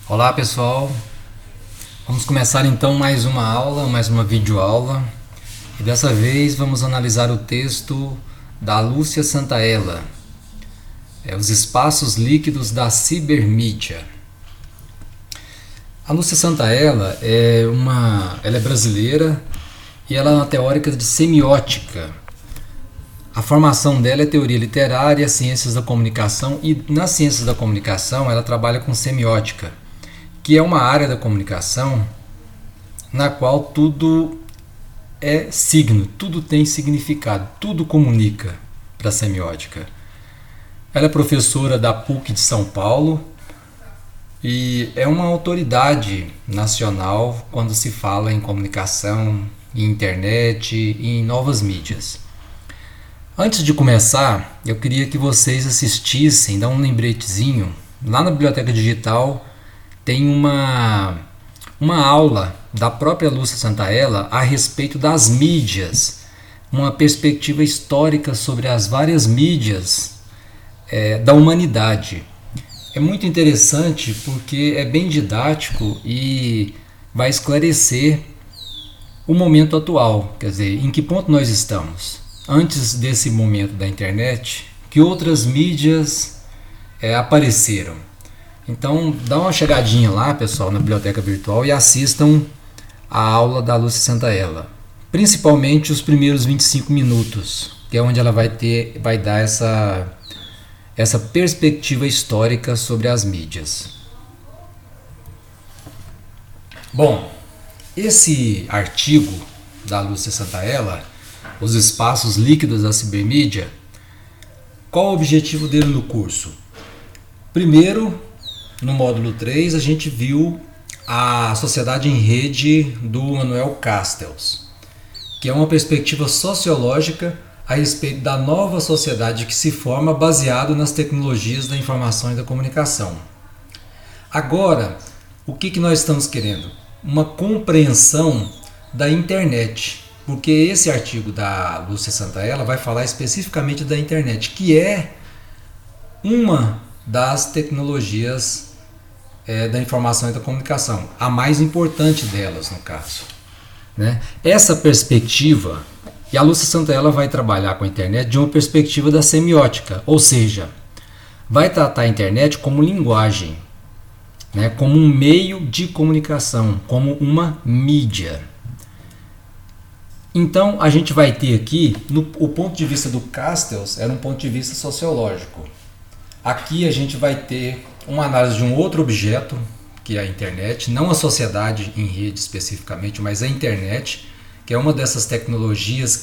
Olá pessoal, vamos começar então mais uma aula, mais uma videoaula, e dessa vez vamos analisar o texto da Lúcia Santaella, os espaços líquidos da cibermídia. A Lúcia Santaella ela é brasileira e ela é uma teórica de semiótica. A formação dela é teoria literária, ciências da comunicação, e nas ciências da comunicação ela trabalha com semiótica, que é uma área da comunicação na qual tudo é signo, tudo tem significado, tudo comunica para a semiótica. Ela é professora da PUC de São Paulo e é uma autoridade nacional quando se fala em comunicação, em internet e em novas mídias. Antes de começar, eu queria que vocês assistissem, dá um lembretezinho, lá na Biblioteca Digital tem uma aula da própria Lúcia Santaella a respeito das mídias, uma perspectiva histórica sobre as várias mídias da humanidade. É muito interessante porque é bem didático e vai esclarecer o momento atual, quer dizer, em que ponto nós estamos. Antes desse momento da internet, que outras mídias apareceram. Então, dá uma chegadinha lá, pessoal, na biblioteca virtual e assistam a aula da Lúcia Santaella. Principalmente os primeiros 25 minutos, que é onde ela vai dar essa perspectiva histórica sobre as mídias. Bom, esse artigo da Lúcia Santaella, Os Espaços Líquidos da Cibermídia, qual o objetivo dele no curso? Primeiro, no módulo 3, a gente viu a sociedade em rede do Manuel Castells, que é uma perspectiva sociológica a respeito da nova sociedade que se forma baseado nas tecnologias da informação e da comunicação. Agora, o que nós estamos querendo? Uma compreensão da internet, porque esse artigo da Lúcia Santaella vai falar especificamente da internet, que é uma das tecnologias da informação e da comunicação, a mais importante delas no caso, né? Essa perspectiva, e a Lúcia Santaella vai trabalhar com a internet de uma perspectiva da semiótica, ou seja, vai tratar a internet como linguagem, né? Como um meio de comunicação, como uma mídia. Então a gente vai ter aqui, o ponto de vista do Castells era um ponto de vista sociológico. Aqui a gente vai ter uma análise de um outro objeto, que é a internet, não a sociedade em rede especificamente, mas a internet, que é uma dessas tecnologias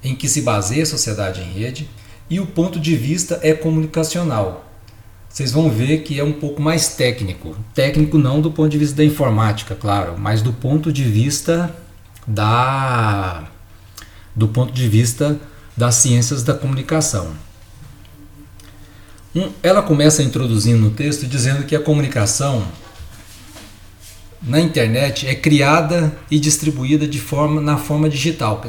em que se baseia a sociedade em rede, e o ponto de vista é comunicacional. Vocês vão ver que é um pouco mais técnico. Técnico não do ponto de vista da informática, claro, mas do ponto de vista das ciências da comunicação. Ela começa introduzindo no texto dizendo que a comunicação na internet é criada e distribuída na forma digital.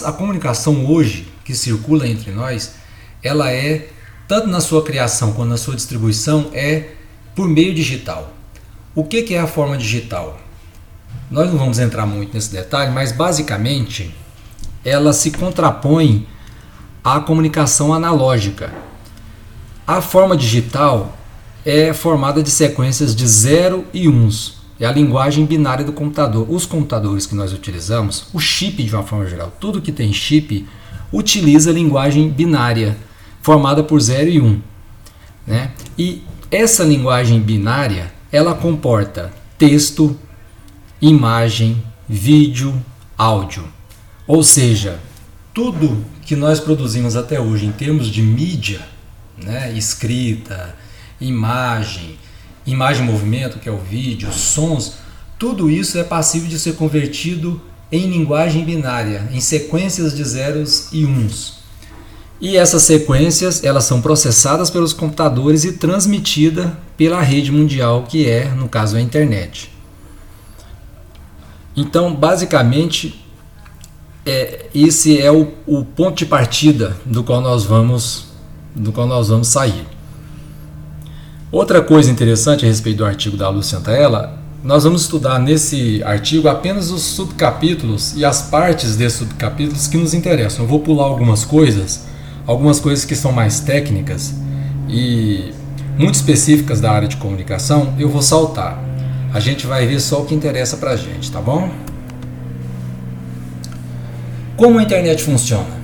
A comunicação hoje que circula entre nós, ela é, tanto na sua criação quanto na sua distribuição, é por meio digital. O que é a forma digital? Nós não vamos entrar muito nesse detalhe, mas basicamente ela se contrapõe à comunicação analógica. A forma digital é formada de sequências de 0 e 1s. É a linguagem binária do computador. Os computadores que nós utilizamos, o chip de uma forma geral, tudo que tem chip, utiliza a linguagem binária, formada por 0 e 1. Né? E essa linguagem binária, ela comporta texto, imagem, vídeo, áudio. Ou seja, tudo que nós produzimos até hoje em termos de mídia, né, escrita, imagem em movimento, que é o vídeo, sons, tudo isso é passível de ser convertido em linguagem binária, em sequências de zeros e uns. E essas sequências, elas são processadas pelos computadores e transmitidas pela rede mundial, que é, no caso, a internet. Então, basicamente, esse é o ponto de partida do qual nós vamos sair. Outra coisa interessante a respeito do artigo da Lúcia Santaella, nós vamos estudar nesse artigo apenas os subcapítulos e as partes desses subcapítulos que nos interessam. Eu vou pular algumas coisas que são mais técnicas e muito específicas da área de comunicação, eu vou saltar. A gente vai ver só o que interessa pra gente, tá bom? Como a internet funciona?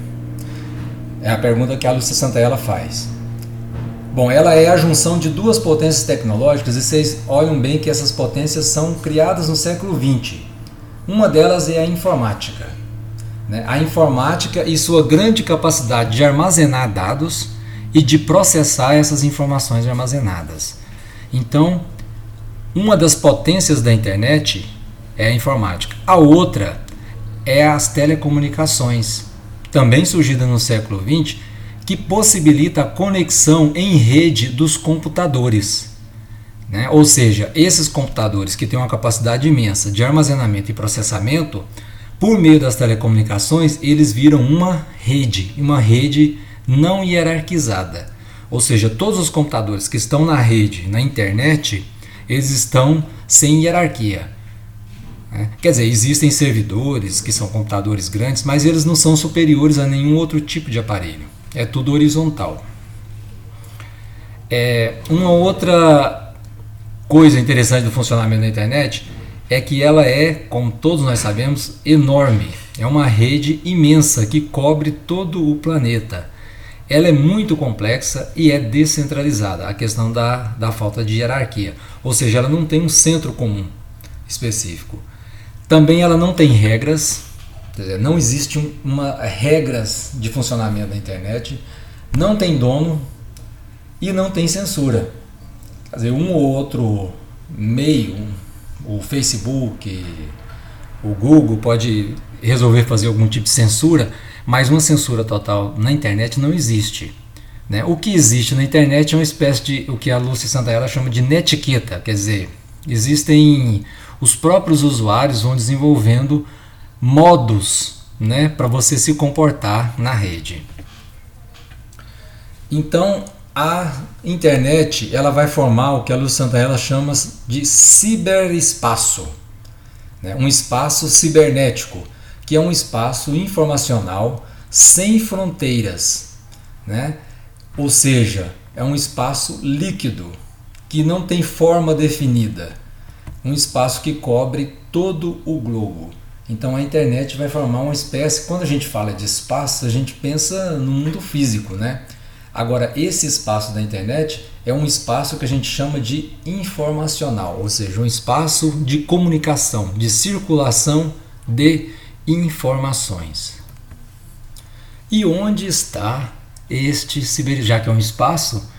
É a pergunta que a Lúcia Santaella faz. Bom, ela é a junção de duas potências tecnológicas e vocês olham bem que essas potências são criadas no século XX. Uma delas é a informática. A informática e sua grande capacidade de armazenar dados e de processar essas informações armazenadas. Então, uma das potências da internet é a informática. A outra é as telecomunicações, também surgida no século XX, que possibilita a conexão em rede dos computadores. Ou seja, esses computadores que têm uma capacidade imensa de armazenamento e processamento, por meio das telecomunicações, eles viram uma rede não hierarquizada. Ou seja, todos os computadores que estão na rede, na internet, eles estão sem hierarquia. Quer dizer, existem servidores que são computadores grandes, mas eles não são superiores a nenhum outro tipo de aparelho. É tudo horizontal. Uma outra coisa interessante do funcionamento da internet é que ela é, como todos nós sabemos, enorme. É uma rede imensa que cobre todo o planeta. Ela é muito complexa e é descentralizada, a questão da falta de hierarquia. Ou seja, ela não tem um centro comum específico. Também ela não tem regras. Quer dizer, não existe regras de funcionamento da internet, não tem dono e não tem censura. Quer dizer, um ou outro meio, o Facebook, o Google pode resolver fazer algum tipo de censura, mas uma censura total na internet não existe. O que existe na internet é uma espécie de o que a Lúcia Santaella chama de netiqueta, quer dizer, existem os próprios usuários vão desenvolvendo modos, para você se comportar na rede. Então, a internet ela vai formar o que a Lúcia Santaella chama de ciberespaço, um espaço cibernético, que é um espaço informacional sem fronteiras, ou seja, é um espaço líquido, que não tem forma definida, um espaço que cobre todo o globo. Então a internet vai formar uma espécie, quando a gente fala de espaço, a gente pensa no mundo físico, Agora, esse espaço da internet é um espaço que a gente chama de informacional, ou seja, um espaço de comunicação, de circulação de informações. E onde está este já que é um espaço,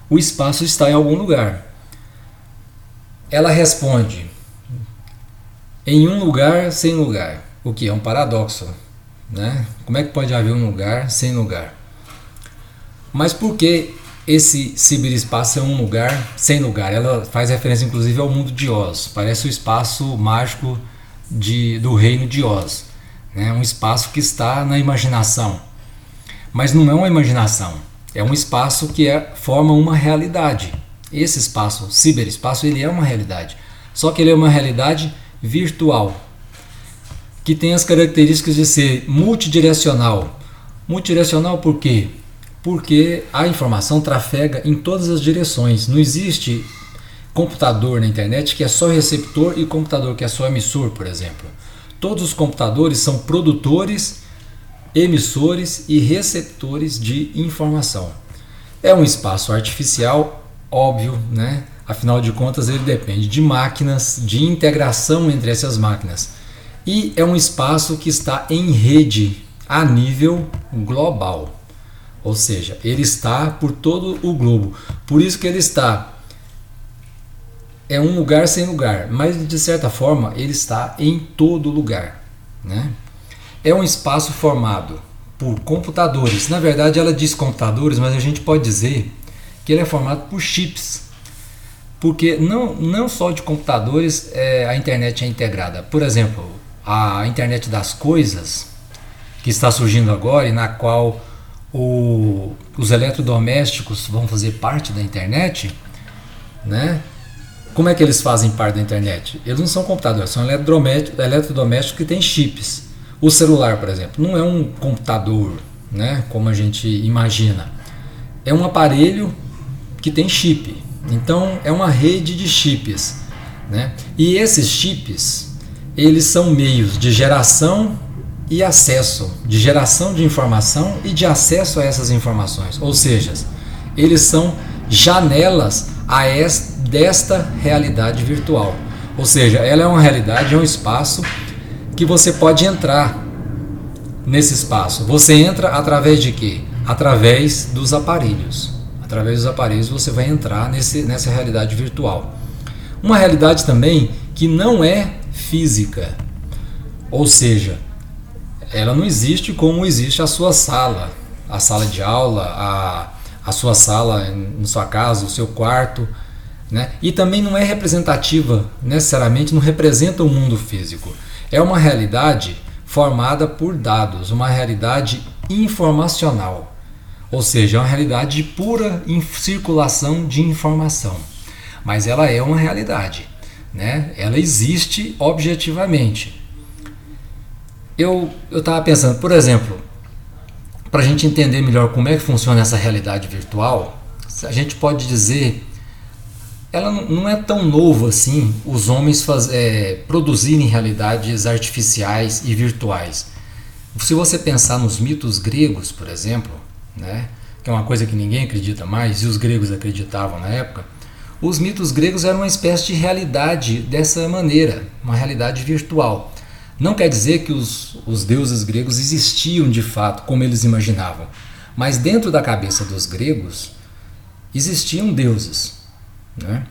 o espaço está em algum lugar. Ela responde: em um lugar sem lugar, o que é um paradoxo, Como é que pode haver um lugar sem lugar? Mas por que esse ciberespaço é um lugar sem lugar? Ela faz referência inclusive ao mundo de Oz, parece o espaço mágico do reino de Oz, um espaço que está na imaginação, mas não é uma imaginação, é um espaço que forma uma realidade. Esse espaço, ciberespaço, ele é uma realidade, só que ele é uma realidade virtual, que tem as características de ser multidirecional. Multidirecional por quê? Porque a informação trafega em todas as direções. Não existe computador na internet que é só receptor e computador que é só emissor, por exemplo. Todos os computadores são produtores, emissores e receptores de informação. É um espaço artificial, óbvio, Afinal de contas, ele depende de máquinas, de integração entre essas máquinas. E é um espaço que está em rede a nível global. Ou seja, ele está por todo o globo. Por isso que ele é um lugar sem lugar, mas de certa forma ele está em todo lugar. É um espaço formado por computadores. Na verdade, ela diz computadores, mas a gente pode dizer que ele é formado por chips. Porque não só de computadores a internet é integrada. Por exemplo, a internet das coisas, que está surgindo agora e na qual os eletrodomésticos vão fazer parte da internet, né? Como é que eles fazem parte da internet? Eles não são computadores, são eletrodomésticos que têm chips. O celular, por exemplo, não é um computador, né, como a gente imagina. É um aparelho que tem chip. Então é uma rede de chips, né? E esses chips, eles são meios de geração e acesso, de geração de informação e de acesso a essas informações. Ou seja, eles são janelas desta realidade virtual. Ou seja, ela é uma realidade, é um espaço que você pode entrar nesse espaço. Você entra através de quê? Através dos aparelhos. Através dos aparelhos você vai entrar nessa realidade virtual. Uma realidade também que não é física. Ou seja, ela não existe como existe a sua sala. A sala de aula, a sua sala na sua casa, o seu quarto, né? E também não é representativa, necessariamente não representa o mundo físico. É uma realidade formada por dados, uma realidade informacional, ou seja, é uma realidade de pura circulação de informação. Mas ela é uma realidade, né? Ela existe objetivamente. Eu estava pensando, por exemplo, para a gente entender melhor como é que funciona essa realidade virtual, a gente pode dizer, ela não é tão novo assim, os homens produzirem realidades artificiais e virtuais. Se você pensar nos mitos gregos, por exemplo, né, que é uma coisa que ninguém acredita mais, e os gregos acreditavam na época, os mitos gregos eram uma espécie de realidade dessa maneira, uma realidade virtual. Não quer dizer que os deuses gregos existiam de fato, como eles imaginavam. Mas dentro da cabeça dos gregos existiam deuses, né?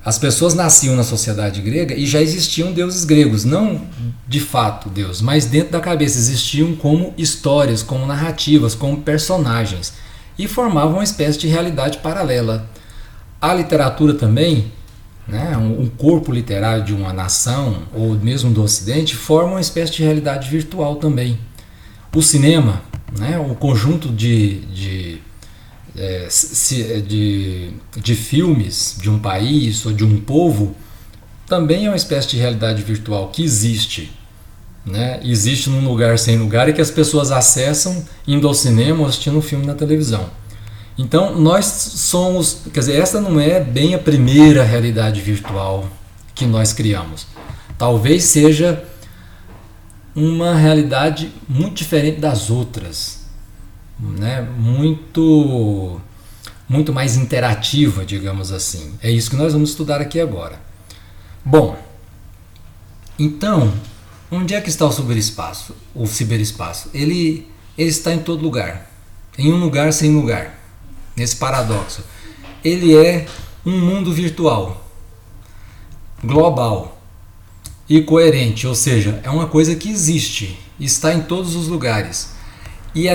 As pessoas nasciam na sociedade grega e já existiam deuses gregos. Não de fato deuses, mas dentro da cabeça existiam como histórias, como narrativas, como personagens. E formavam uma espécie de realidade paralela. A literatura também, né, um corpo literário de uma nação ou mesmo do Ocidente forma uma espécie de realidade virtual também. O cinema, né, o conjunto de filmes de um país ou de um povo também é uma espécie de realidade virtual que existe, né? Existe num lugar sem lugar e que as pessoas acessam indo ao cinema ou assistindo um filme na televisão. Então nós somos, quer dizer, essa não é bem a primeira realidade virtual que nós criamos. Talvez seja uma realidade muito diferente das outras, né? Muito mais interativa, digamos assim. É isso que nós vamos estudar aqui agora. Bom, então, onde é que está o ciberespaço? O ciberespaço, ele está em todo lugar, em um lugar sem lugar. Nesse paradoxo, ele é um mundo virtual, global e coerente, ou seja, é uma coisa que existe, está em todos os lugares e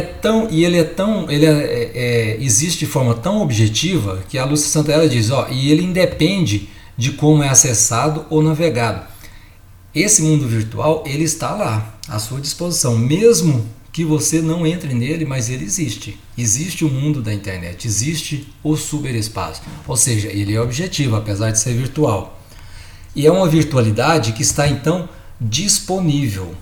existe de forma tão objetiva que a Lúcia Santaella diz, e ele independe de como é acessado ou navegado. Esse mundo virtual, ele está lá à sua disposição, mesmo que você não entre nele, mas ele existe. Existe o mundo da internet, existe o ciberespaço. Ou seja, ele é objetivo, apesar de ser virtual. E é uma virtualidade que está, então, disponível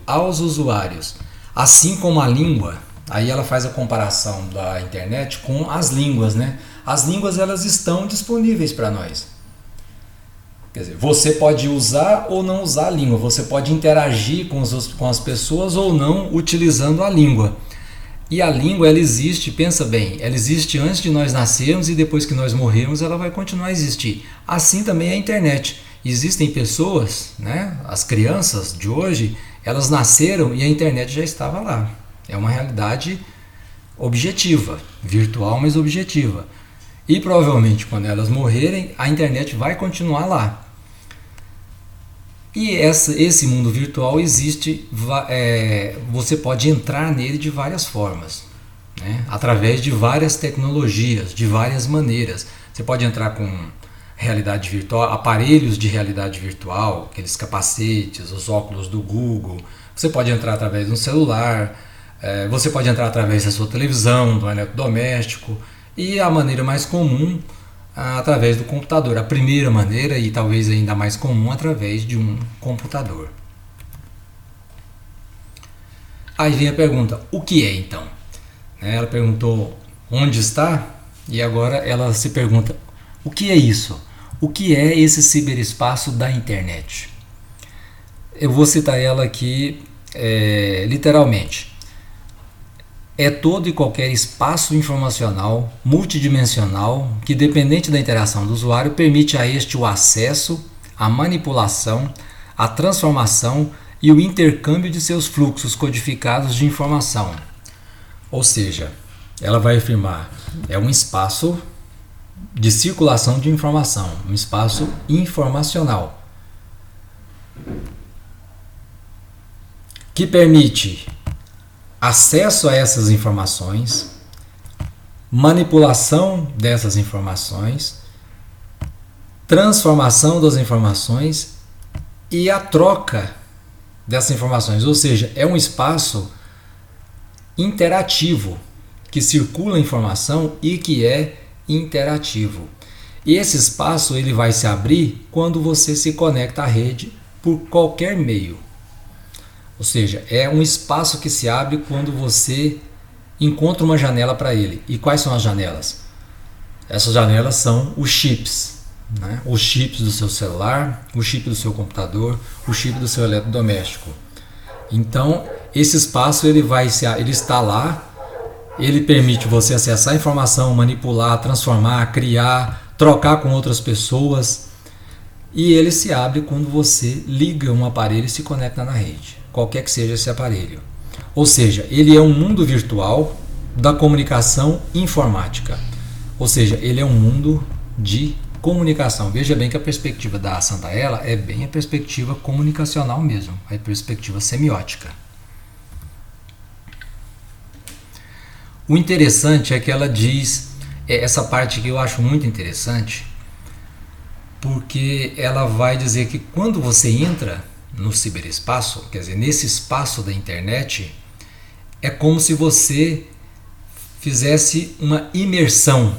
aos usuários. Assim como a língua, aí ela faz a comparação da internet com as línguas, né? As línguas, elas estão disponíveis para nós. Quer dizer, você pode usar ou não usar a língua, você pode interagir com as pessoas ou não utilizando a língua. E a língua, ela existe, pensa bem, ela existe antes de nós nascermos e depois que nós morrermos ela vai continuar a existir. Assim também é a internet. Existem pessoas, né, as crianças de hoje, elas nasceram e a internet já estava lá. É uma realidade objetiva, virtual, mas objetiva. E provavelmente quando elas morrerem, a internet vai continuar lá. E esse mundo virtual existe, você pode entrar nele de várias formas, né? Através de várias tecnologias, de várias maneiras. Você pode entrar com realidade virtual, aparelhos de realidade virtual, aqueles capacetes, os óculos do Google. Você pode entrar através de um celular, você pode entrar através da sua televisão, do eletrodoméstico. E a maneira mais comum através do computador. A primeira maneira, e talvez ainda mais comum, através de um computador. Aí vem a pergunta, o que é então? Ela perguntou onde está, e agora ela se pergunta, o que é isso? O que é esse ciberespaço da internet? Eu vou citar ela aqui literalmente. É todo e qualquer espaço informacional multidimensional que, dependente da interação do usuário, permite a este o acesso, a manipulação, a transformação e o intercâmbio de seus fluxos codificados de informação. Ou seja, ela vai afirmar, é um espaço de circulação de informação, um espaço informacional, que permite acesso a essas informações, manipulação dessas informações, transformação das informações e a troca dessas informações. Ou seja, é um espaço interativo que circula informação e que é interativo. E esse espaço ele vai se abrir quando você se conecta à rede por qualquer meio. Ou seja, é um espaço que se abre quando você encontra uma janela para ele. E quais são as janelas? Essas janelas são os chips, né? Os chips do seu celular, o chip do seu computador, o chip do seu eletrodoméstico. Então, esse espaço ele está lá, ele permite você acessar a informação, manipular, transformar, criar, trocar com outras pessoas. E ele se abre quando você liga um aparelho e se conecta na rede, qualquer que seja esse aparelho. Ou seja, ele é um mundo virtual da comunicação informática. Ou seja, ele é um mundo de comunicação. Veja bem que a perspectiva da Santaella é bem a perspectiva comunicacional mesmo, a perspectiva semiótica. O interessante é que ela diz, essa parte que eu acho muito interessante, porque ela vai dizer que quando você entra no ciberespaço, quer dizer, nesse espaço da internet, é como se você fizesse uma imersão,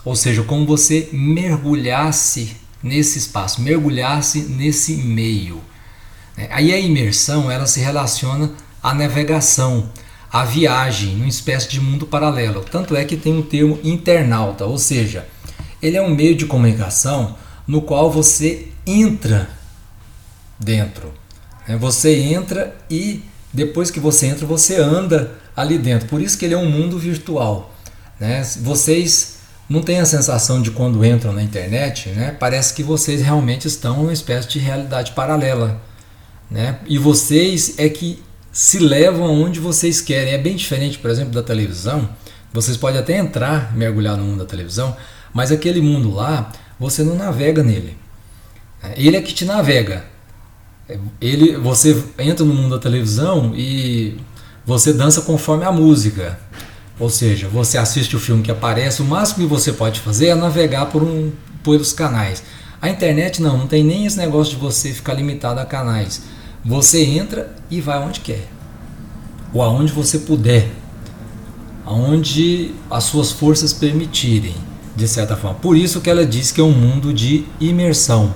ou seja, como você mergulhasse nesse espaço, mergulhasse nesse meio. Aí a imersão ela se relaciona à navegação, à viagem, numa espécie de mundo paralelo. Tanto é que tem o termo internauta, ou seja, ele é um meio de comunicação no qual você entra dentro. Você entra e depois que você entra, você anda ali dentro. Por isso que ele é um mundo virtual. Vocês não têm a sensação de quando entram na internet, parece que vocês realmente estão em uma espécie de realidade paralela. E vocês é que se levam aonde vocês querem. É bem diferente, por exemplo, da televisão. Vocês podem até entrar, mergulhar no mundo da televisão, mas aquele mundo lá, você não navega nele. Ele é que te navega. Você entra no mundo da televisão e você dança conforme a música. Ou seja, você assiste o filme que aparece, o máximo que você pode fazer é navegar pelos canais. A internet não tem nem esse negócio de você ficar limitado a canais. Você entra e vai aonde quer, ou aonde você puder, aonde as suas forças permitirem, de certa forma. Por isso que ela diz que é um mundo de imersão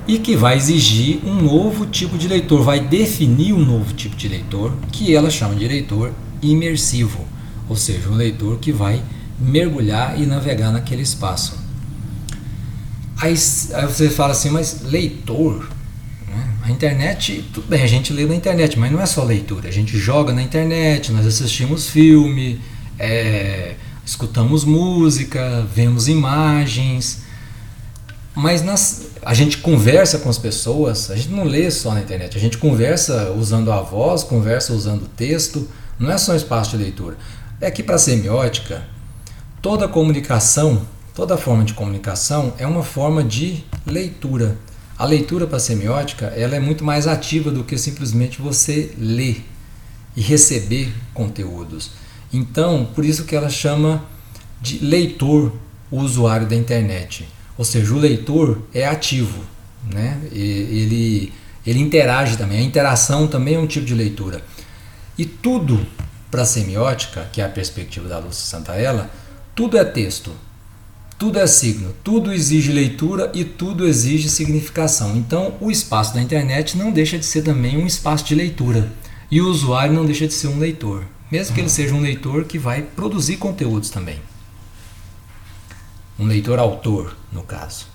e que vai exigir um novo tipo de leitor, vai definir um novo tipo de leitor, que ela chama de leitor imersivo, ou seja, um leitor que vai mergulhar e navegar naquele espaço. Aí você fala assim, mas leitor? A internet, tudo bem, a gente lê na internet, mas não é só leitura. A gente joga na internet, nós assistimos filme, escutamos música, vemos imagens, mas a gente conversa com as pessoas, a gente não lê só na internet, a gente conversa usando a voz, conversa usando o texto, não é só um espaço de leitura. É que para a semiótica, toda comunicação, toda forma de comunicação é uma forma de leitura. A leitura para a semiótica ela é muito mais ativa do que simplesmente você ler e receber conteúdos. Então, por isso que ela chama de leitor o usuário da internet. Ou seja, o leitor é ativo, Ele interage também. A interação também é um tipo de leitura. E tudo para a semiótica, que é a perspectiva da Lúcia Santaella, tudo é texto. Tudo é signo, tudo exige leitura e tudo exige significação. Então, o espaço da internet não deixa de ser também um espaço de leitura. E o usuário não deixa de ser um leitor, mesmo que ele seja um leitor que vai produzir conteúdos também. Um leitor autor, no caso.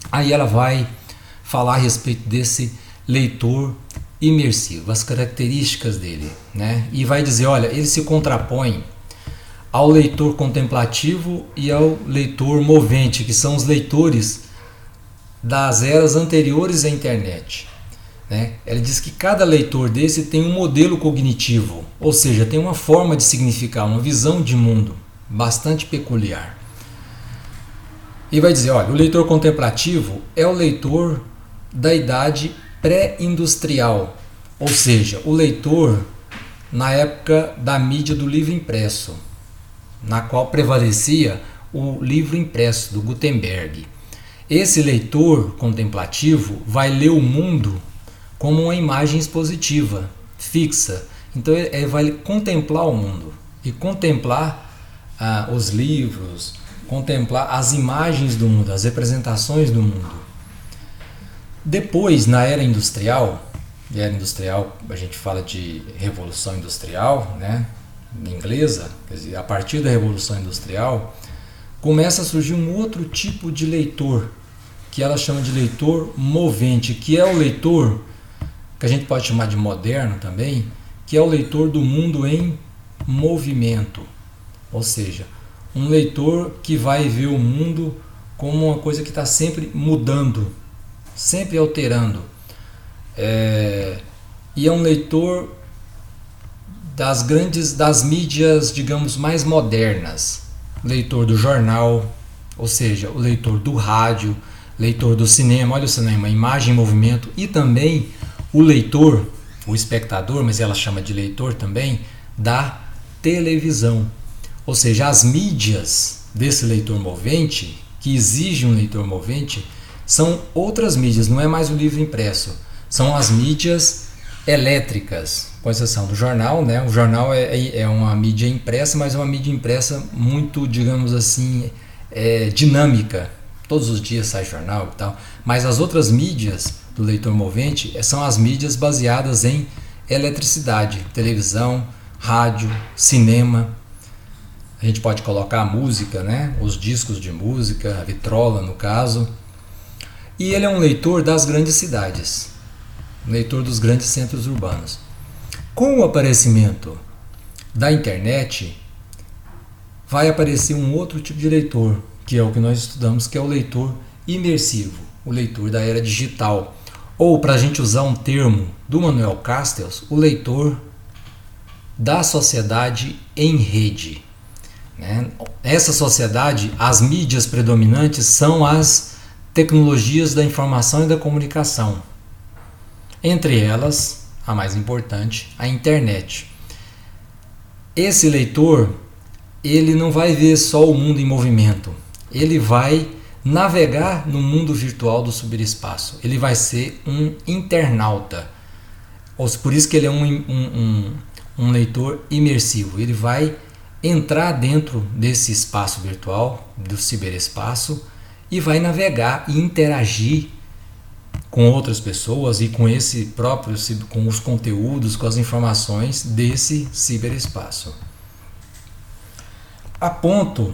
Aí ela vai falar a respeito desse leitor imersivo, as características dele, né? E vai dizer, olha, ele se contrapõe ao leitor contemplativo e ao leitor movente, que são os leitores das eras anteriores à internet, né? Ele diz que cada leitor desse tem um modelo cognitivo, ou seja, tem uma forma de significar, uma visão de mundo bastante peculiar. E vai dizer, olha, o leitor contemplativo é o leitor da idade pré-industrial, ou seja, o leitor na época da mídia do livro impresso, na qual prevalecia o livro impresso do Gutenberg. Esse leitor contemplativo vai ler o mundo como uma imagem expositiva, fixa. Então ele vai contemplar o mundo e contemplar os livros, contemplar as imagens do mundo, as representações do mundo. Depois, na era industrial a gente fala de revolução industrial, né, inglesa, quer dizer, a partir da revolução industrial, começa a surgir um outro tipo de leitor, que ela chama de leitor movente, que é o leitor que a gente pode chamar de moderno também, que é o leitor do mundo em movimento, ou seja, um leitor que vai ver o mundo como uma coisa que está sempre mudando, sempre alterando, e é um leitor das mídias, digamos, mais modernas, leitor do jornal, ou seja, o leitor do rádio, leitor do cinema, olha o cinema, imagem em movimento, e também o leitor, o espectador, mas ela chama de leitor também, da televisão. Ou seja, as mídias desse leitor movente, que exige um leitor movente, são outras mídias, não é mais o livro impresso, são as mídias elétricas, com exceção do jornal, né? O jornal é uma mídia impressa, mas é uma mídia impressa muito, digamos assim, dinâmica. Todos os dias sai jornal e tal. Mas as outras mídias do leitor movente são as mídias baseadas em eletricidade, televisão, rádio, cinema. A gente pode colocar a música, né? Os discos de música, a vitrola no caso. E ele é um leitor das grandes cidades, um leitor dos grandes centros urbanos. Com o aparecimento da internet, vai aparecer um outro tipo de leitor, que é o que nós estudamos, que é o leitor imersivo, o leitor da era digital. Ou, para a gente usar um termo do Manuel Castells, o leitor da sociedade em rede. Essa sociedade, as mídias predominantes são as tecnologias da informação e da comunicação. Entre elas, a mais importante, a internet. Esse leitor, ele não vai ver só o mundo em movimento, ele vai navegar no mundo virtual do ciberespaço, ele vai ser um internauta. Por isso que ele é um leitor imersivo, ele vai entrar dentro desse espaço virtual, do ciberespaço, e vai navegar e interagir com outras pessoas e com esse próprio, com os conteúdos, com as informações desse ciberespaço. A ponto,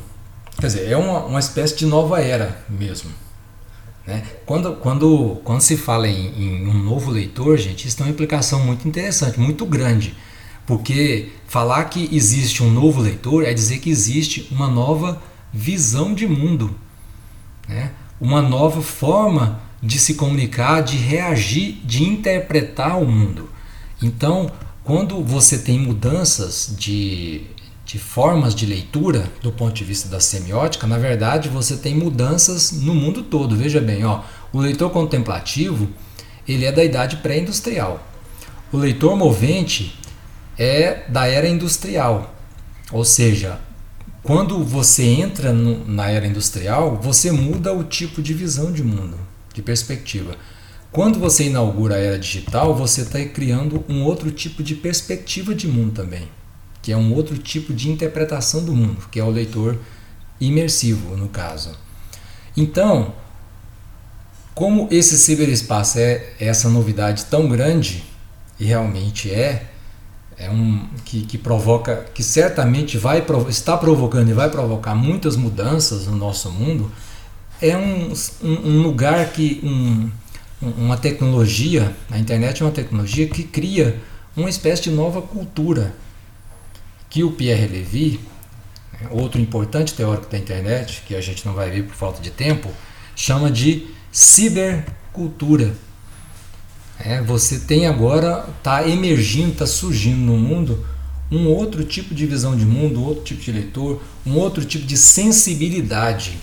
quer dizer, é uma espécie de nova era mesmo, né? Quando se fala em um novo leitor, gente, isso tem uma implicação muito interessante, muito grande, porque falar que existe um novo leitor é dizer que existe uma nova visão de mundo, né? Uma nova forma de se comunicar, de reagir, de interpretar o mundo. Então, quando você tem mudanças de formas de leitura do ponto de vista da semiótica, na verdade você tem mudanças no mundo todo. Veja bem, o leitor contemplativo, ele é da idade pré-industrial. O leitor movente é da era industrial, ou seja, quando você entra na era industrial, você muda o tipo de visão de mundo, de perspectiva. Quando você inaugura a era digital, você está criando um outro tipo de perspectiva de mundo também, que é um outro tipo de interpretação do mundo, que é o leitor imersivo, no caso. Então, como esse ciberespaço é essa novidade tão grande, e realmente que provoca, que certamente está provocando e vai provocar muitas mudanças no nosso mundo, é um lugar uma tecnologia, a internet é uma tecnologia que cria uma espécie de nova cultura, que o Pierre Levy, outro importante teórico da internet, que a gente não vai ver por falta de tempo, chama de cibercultura. Você tem agora, está emergindo, está surgindo no mundo um outro tipo de visão de mundo, outro tipo de leitor, um outro tipo de sensibilidade,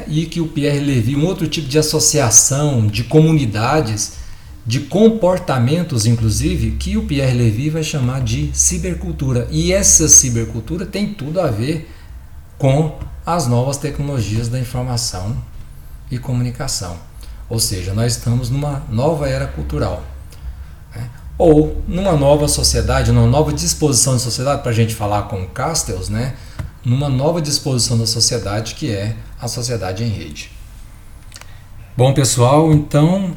e que o Pierre Levy, um outro tipo de associação, de comunidades, de comportamentos, inclusive, que o Pierre Levy vai chamar de cibercultura. E essa cibercultura tem tudo a ver com as novas tecnologias da informação e comunicação. Ou seja, nós estamos numa nova era cultural, ou numa nova sociedade, numa nova disposição da sociedade, para a gente falar com o Castells, numa nova disposição da sociedade, que é a sociedade em rede. Bom, pessoal, então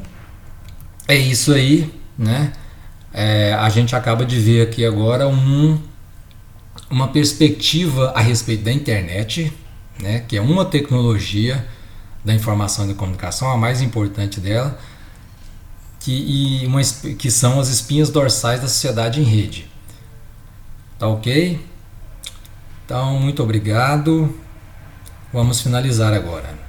é isso aí, a gente acaba de ver aqui agora uma perspectiva a respeito da internet, que é uma tecnologia da informação e da comunicação, a mais importante dela, que são as espinhas dorsais da sociedade em rede. Tá ok? Então, muito obrigado. Vamos finalizar agora.